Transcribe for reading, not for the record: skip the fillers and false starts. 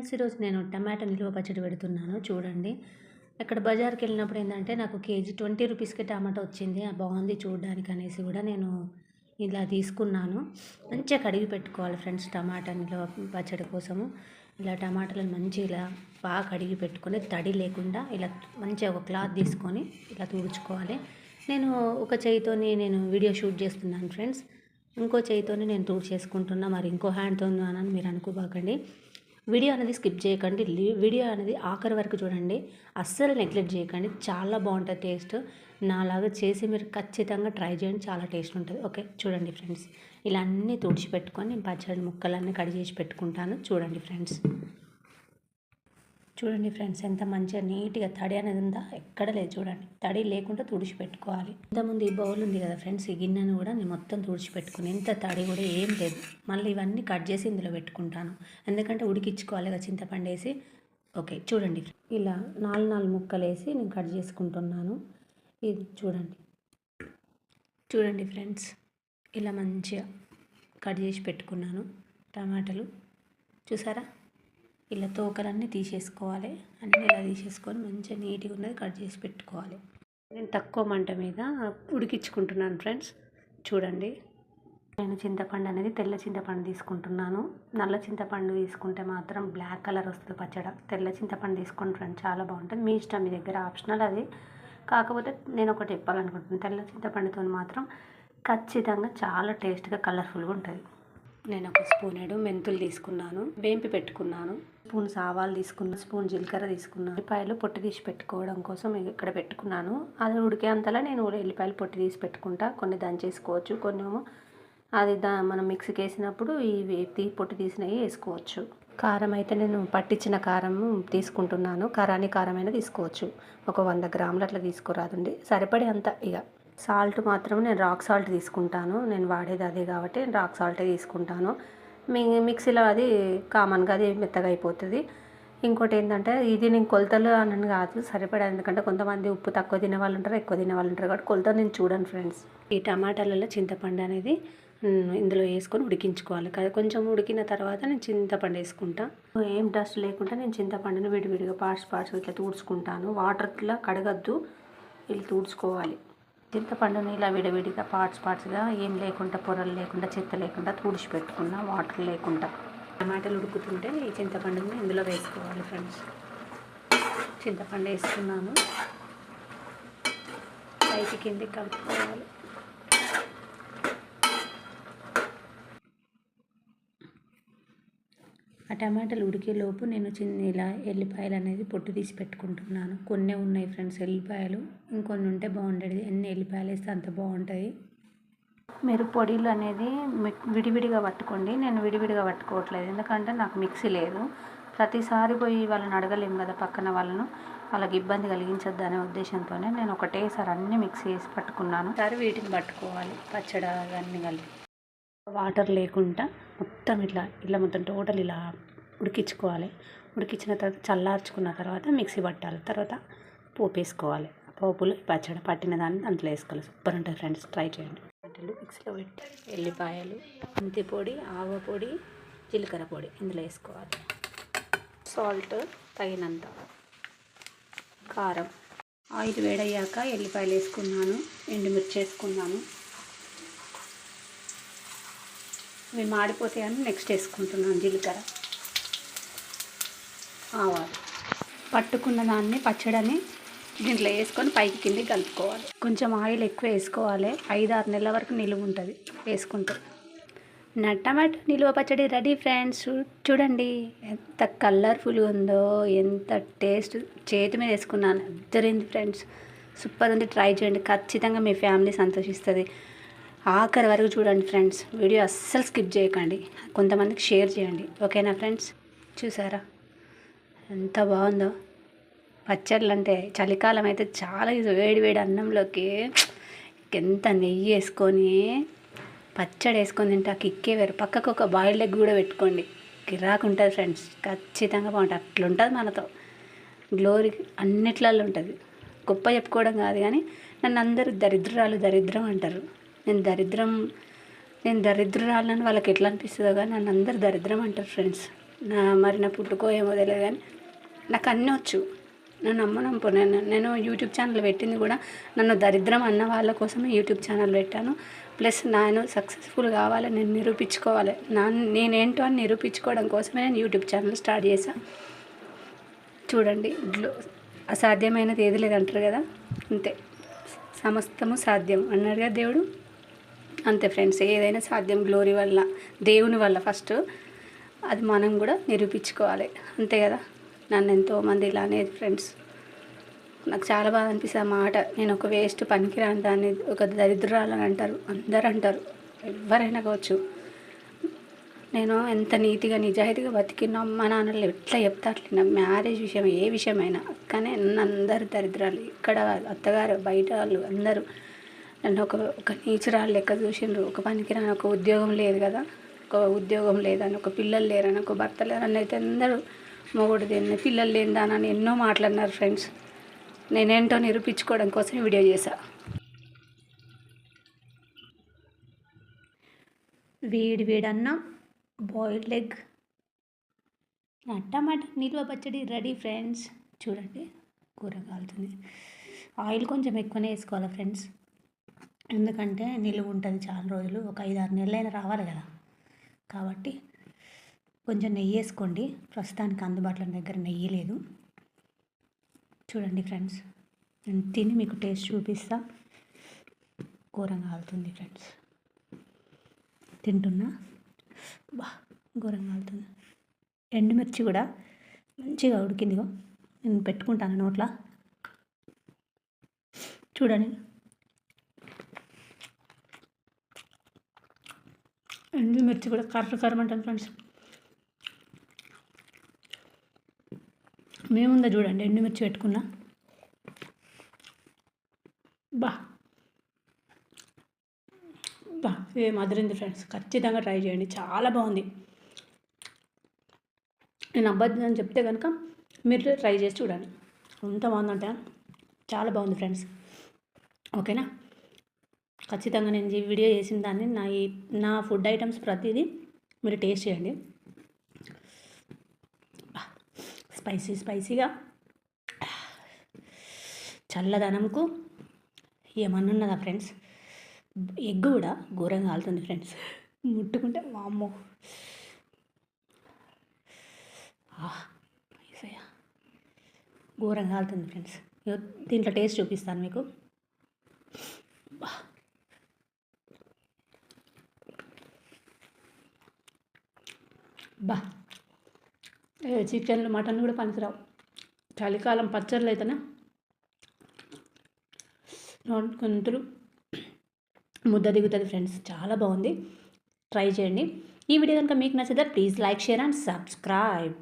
Friends, ఈరోజు నేను టమాటా నిలువ పచ్చడి పెడుతున్నాను చూడండి. ఇక్కడ బజార్కి వెళ్ళినప్పుడు ఏంటంటే నాకు కేజీ 20 రూపీస్కి టమాటా వచ్చింది. బాగుంది చూడడానికి అనేసి కూడా నేను ఇలా తీసుకున్నాను. మంచిగా కడిగి పెట్టుకోవాలి ఫ్రెండ్స్ టమాటా నిలువ పచ్చడి కోసము. ఇలా టమాటాలను మంచిగా ఇలా బాగా కడిగి పెట్టుకొని తడి లేకుండా ఇలా మంచిగా ఒక క్లాత్ తీసుకొని ఇలా తుడుచుకోవాలి. నేను ఒక చేయితోని నేను వీడియో షూట్ చేస్తున్నాను ఫ్రెండ్స్. ఇంకో చేయితోని నేను చేసుకుంటున్నా, మరి ఇంకో హ్యాండ్తో అని మీరు అనుకోబాకండి. వీడియో అనేది స్కిప్ చేయకండి, వీడియో అనేది ఆఖరి వరకు చూడండి, అస్సలు నెగ్లెక్ట్ చేయకండి. చాలా బాగుంటుంది టేస్ట్. నాలాగా చేసి మీరు ఖచ్చితంగా ట్రై చేయండి, చాలా టేస్ట్ ఉంటుంది. ఓకే చూడండి ఫ్రెండ్స్, ఇలా అన్నీ తుడిచి పెట్టుకొని నేను పచ్చడి ముక్కలన్నీ కట్ చేసి పెట్టుకుంటాను. చూడండి ఫ్రెండ్స్, చూడండి ఫ్రెండ్స్ ఎంత మంచిగా నీట్గా తడి అనేది ఉందా, ఎక్కడ లేదు చూడండి. తడి లేకుండా తుడిచి పెట్టుకోవాలి. ఇంతకుముందు ఈ బౌల్ ఉంది కదా ఫ్రెండ్స్, ఈ గిన్నెను కూడా నేను మొత్తం తుడిచి పెట్టుకుని, ఎంత తడి కూడా ఏం లేదు. మళ్ళీ ఇవన్నీ కట్ చేసి ఇందులో పెట్టుకుంటాను, ఎందుకంటే ఉడికించుకోవాలి కదా చింతపండు వేసి. ఓకే చూడండి, ఇలా 4 ముక్కలు వేసి నేను కట్ చేసుకుంటున్నాను. ఇది చూడండి, చూడండి ఫ్రెండ్స్, ఇలా మంచిగా కట్ చేసి పెట్టుకున్నాను టమాటాలు. చూసారా, ఇలా తోకలన్నీ తీసేసుకోవాలి. అన్నీ ఇలా తీసేసుకొని మంచిగా నీట్గా ఉన్నది కట్ చేసి పెట్టుకోవాలి. నేను తక్కువ మంట మీద ఉడికించుకుంటున్నాను ఫ్రెండ్స్. చూడండి, నేను చింతపండు అనేది తెల్ల చింతపండు తీసుకుంటున్నాను. నల్ల చింతపండు తీసుకుంటే మాత్రం బ్లాక్ కలర్ వస్తుంది పచ్చడి. తెల్ల చింతపండు తీసుకోండి ఫ్రెండ్స్, చాలా బాగుంటుంది. మీ ఇష్టం, మీ దగ్గర ఆప్షనల్ అది. కాకపోతే నేను ఒకటి చెప్పాలనుకుంటున్నాను, తెల్ల చింతపండుతో మాత్రం ఖచ్చితంగా చాలా టేస్ట్గా కలర్ఫుల్గా ఉంటుంది. నేను ఒక స్పూన్ మెంతులు తీసుకున్నాను, వేంపి పెట్టుకున్నాను. స్పూన్ ఆవాలు తీసుకున్నాను, స్పూన్ జీలకర్ర తీసుకున్నాను. ఎల్లిపాయలు పొట్టు తీసి పెట్టుకోవడం కోసం ఇక్కడ పెట్టుకున్నాను. అది ఉడికే అంతలా నేను ఎల్లిపాయలు పొట్టు తీసి పెట్టుకుంటా. కొన్ని దంచేసుకోవచ్చు, కొన్ని అది మనం మిక్సీకి వేసినప్పుడు ఇవి పొట్టు తీసినవి వేసుకోవచ్చు. కారం అయితే నేను పట్టించిన కారం తీసుకుంటున్నాను. కారమైనా తీసుకోవచ్చు. ఒక 100 గ్రాములు అట్లా తీసుకోరాదండి, సరిపడే అంత. ఇక సాల్ట్ మాత్రం నేను రాక్ సాల్ట్ తీసుకుంటాను. నేను వాడేది అదే కాబట్టి నేను రాక్ సాల్టే తీసుకుంటాను. మిక్సీలో అది కామన్గా అది మెత్తగా అయిపోతుంది. ఇంకోటి ఏంటంటే, ఇది నేను కొలతలు అని కాదు, సరిపడా. ఎందుకంటే కొంతమంది ఉప్పు తక్కువ తినే వాళ్ళు ఉంటారు, ఎక్కువ తినే వాళ్ళు ఉంటారు, కాబట్టి కొలత నేను చూడండి ఫ్రెండ్స్. ఈ టమాటాలలో చింతపండు అనేది ఇందులో వేసుకొని ఉడికించుకోవాలి కదా. కొంచెం ఉడికిన తర్వాత నేను చింతపండు వేసుకుంటా. ఏం డస్ట్ లేకుండా నేను చింతపండుని విడివిడిగా పార్ట్స్ ఇట్లా తుడుచుకుంటాను. వాటర్లో కడగద్దు, ఇలా తుడుచుకోవాలి. చింతపండుని ఇలా విడివిడిగా పార్ట్స్గా ఏం లేకుండా, పొరలు లేకుండా, చెత్త లేకుండా తుడిచి పెట్టుకున్న, వాటర్ లేకుండా. టమాటాలు ఉడుకుతుంటే ఈ చింతపండుని ఇందులో వేసుకోవాలి ఫ్రెండ్స్. చింతపండు వేసుకున్నాను, పైకి కిందికి కలుపుకోవాలి. ఆ టమాటాలు ఉడికేలోపు నేను ఇలా ఎల్లిపాయలు అనేది పొట్టు తీసి పెట్టుకుంటున్నాను. కొన్ని ఉన్నాయి ఫ్రెండ్స్ ఎల్లిపాయలు, ఇంకొన్ని ఉంటే బాగుండేది. ఎన్ని ఎల్లిపాయలు వేస్తే అంత బాగుంటుంది. మీరు పొడిలు అనేది విడివిడిగా పట్టుకోండి. నేను విడివిడిగా పట్టుకోవట్లేదు, ఎందుకంటే నాకు మిక్సీ లేదు. ప్రతిసారి పోయి వాళ్ళని అడగలేము కదా, పక్కన వాళ్ళకి ఇబ్బంది కలిగించద్దు అనే ఉద్దేశంతోనే నేను ఒకటేసారి అన్నీ మిక్సీ వేసి పట్టుకున్నాను. సరే వీటిని పట్టుకోవాలి, పచ్చడి అవన్నీ కలిపి. వాటర్ లేకుండా మొత్తం ఇలా మొత్తం టోటల్ ఇలా ఉడికించుకోవాలి. ఉడికించిన తర్వాత చల్లార్చుకున్న తర్వాత మిక్సీ పట్టాలి. తర్వాత పోపు వేసుకోవాలి. పోపులు పచ్చడి పట్టిన దాన్ని దాంట్లో వేసుకోవాలి. సూపర్ ఉంటుంది ఫ్రెండ్స్, ట్రై చేయండి. మిక్సీలో పెట్టి ఎల్లిపాయలు, మెంతి పొడి, ఆవ పొడి, జీలకర్ర పొడి ఇందులో వేసుకోవాలి. సాల్ట్ తగినంత, కారం. ఆయిల్ వేడయ్యాక ఎల్లిపాయలు వేసుకున్నాను, ఎండుమిర్చి వేసుకున్నాను. ఇవి మాడిపోతాయని నెక్స్ట్ వేసుకుంటున్నాను జీలకర్ర, ఆవాలు. పట్టుకున్న దాన్ని పచ్చడిని దీంట్లో వేసుకొని పైకి కిందికి కలుపుకోవాలి. కొంచెం ఆయిల్ ఎక్కువ వేసుకోవాలి, 5-6 నెలల వరకు నిలువ ఉంటుంది వేసుకుంటే. నా టమాటో నిలువ పచ్చడి రెడీ ఫ్రెండ్స్. చూడండి ఎంత కలర్ఫుల్గా ఉందో, ఎంత టేస్ట్. చేతి మీద వేసుకున్నాను, అద్దరింది ఫ్రెండ్స్, సూపర్ ఉంది. ట్రై చేయండి, ఖచ్చితంగా మీ ఫ్యామిలీ సంతోషిస్తుంది. ఆఖరి వరకు చూడండి ఫ్రెండ్స్, వీడియో అస్సలు స్కిప్ చేయకండి. కొంతమందికి షేర్ చేయండి, ఓకేనా ఫ్రెండ్స్. చూసారా ఎంత బాగుందో పచ్చళ్ళు. అంటే చలికాలం అయితే చాలా వేడి అన్నంలోకి ఎంత నెయ్యి వేసుకొని పచ్చడి వేసుకొని తింటే ఆ కిక్కే వేరు. పక్కకు ఒక బాయిల్డ్ ఎగ్ కూడా పెట్టుకోండి, కిరాకు ఉంటుంది ఫ్రెండ్స్, ఖచ్చితంగా బాగుంటుంది. అట్లుంటుంది మనతో, గ్లోరీ అన్నిట్లలో ఉంటుంది. గొప్ప చెప్పుకోవడం కాదు కానీ నన్ను అందరూ దరిద్రం అంటారు. నేను దరిద్రురాలని వాళ్ళకి ఎట్లా అనిపిస్తుందో కానీ నన్ను అందరు దరిద్రం అంటారు ఫ్రెండ్స్. మరి నా పుట్టుకో ఏమో తెలియదు కానీ నాకు అన్నీ వచ్చు. నన్ను నమ్మనంపు నేను యూట్యూబ్ ఛానల్ పెట్టింది కూడా నన్ను దరిద్రం అన్న వాళ్ళ కోసమే యూట్యూబ్ ఛానల్ పెట్టాను. ప్లస్ నేను సక్సెస్ఫుల్ కావాలి, నేను నిరూపించుకోవాలి, నేనేంటో అని నిరూపించుకోవడం కోసమే నేను యూట్యూబ్ ఛానల్ స్టార్ట్ చేశాను. చూడండి, అసాధ్యమైనది ఏది లేదంటారు కదా, అంతే. సమస్తము సాధ్యం అన్నాడు కదా దేవుడు, అంతే ఫ్రెండ్స్. ఏదైనా సాధ్యం గ్లోరీ వల్ల, దేవుని వల్ల ఫస్ట్. అది మనం కూడా నిరూపించుకోవాలి, అంతే కదా. నన్ను ఎంతోమంది ఇలా అనేది ఫ్రెండ్స్. నాకు చాలా బాగా అనిపిస్తుంది ఆ మాట. నేను ఒక వేస్ట్ పనికిరాని దాన్ని, ఒక దరిద్రాలని అంటారు, అందరు అంటారు, ఎవరైనా కావచ్చు. నేను ఎంత నీతిగా నిజాయితీగా బతికినా అమ్మ నాన్నలు ఎట్లా చెప్తా అట్లా మ్యారేజ్ విషయం ఏ విషయమైనా. కానీ అందరు దరిద్రాలు, ఇక్కడ అత్తగారు బయట వాళ్ళు అందరూ నన్ను ఒక నీచురాలు లెక్క చూసిండ్రు. ఒక పనికిరాని, ఒక ఉద్యోగం లేదు కదా, ఒక ఉద్యోగం లేదని, ఒక పిల్లలు లేరని, ఒక భర్త లేరని అయితే అందరూ మొగుడు తిన్న పిల్లలు లేదానని ఎన్నో మాట్లాడినారు ఫ్రెండ్స్. నేనేంటో నిరూపించుకోవడం కోసం వీడియో చేశా. వేడన్నం, బాయిల్డ్ ఎగ్, టమాటా నిల్వ పచ్చడి రెడీ ఫ్రెండ్స్. చూడండి, కూర కాలుతుంది. ఆయిల్ కొంచెం ఎక్కువనే వేసుకోవాలి ఫ్రెండ్స్, ఎందుకంటే నిలువ ఉంటుంది చాలా రోజులు, ఒక 5-6 నెలలైనా రావాలి కదా. కాబట్టి కొంచెం నెయ్యి వేసుకోండి. ప్రస్తుతానికి అందుబాటులో దగ్గర నెయ్యి లేదు. చూడండి ఫ్రెండ్స్, నేను తిని మీకు టేస్ట్ చూపిస్తా. కూర కాలుతుంది ఫ్రెండ్స్, తింటున్నా. ఘోరం కాలుతుంది. ఎండుమిర్చి కూడా మంచిగా ఉడికిందిగో, నేను పెట్టుకుంటాను నోట్లో. చూడండి, ఎండుమిర్చి కూడా కర్రమంటాను ఫ్రెండ్స్. మేముందా చూడండి, ఎండుమిర్చి పెట్టుకున్నా. సేమ్ అదిరింది ఫ్రెండ్స్. ఖచ్చితంగా ట్రై చేయండి, చాలా బాగుంది. నేను అబద్ధం అని చెప్తే కనుక మీరు ట్రై చేసి చూడండి, ఎంత బాగుందంటే చాలా బాగుంది ఫ్రెండ్స్. ఓకేనా, ఖచ్చితంగా నేను ఈ వీడియో చేసిన దాన్ని నా ఫుడ్ ఐటమ్స్ ప్రతిదీ మీరు టేస్ట్ చేయండి. స్పైసీగా చల్లదనంకు ఏమన్నదా ఫ్రెండ్స్. ఎగ్ కూడా ఘోరంగా కాలుతుంది ఫ్రెండ్స్, ముట్టుకుంటే వామ్మో. ఘోరంగా కాలుతుంది ఫ్రెండ్స్. దీంట్లో టేస్ట్ చూపిస్తాను మీకు. చికెన్లు మటన్ కూడా పనికిరావు. చలికాలం పచ్చళ్ళు అయితేనే కొంచెం ముద్ద దిగుతుంది ఫ్రెండ్స్, చాలా బాగుంది. ట్రై చేయండి. ఈ వీడియో కనుక మీకు నచ్చితే please like, share and subscribe.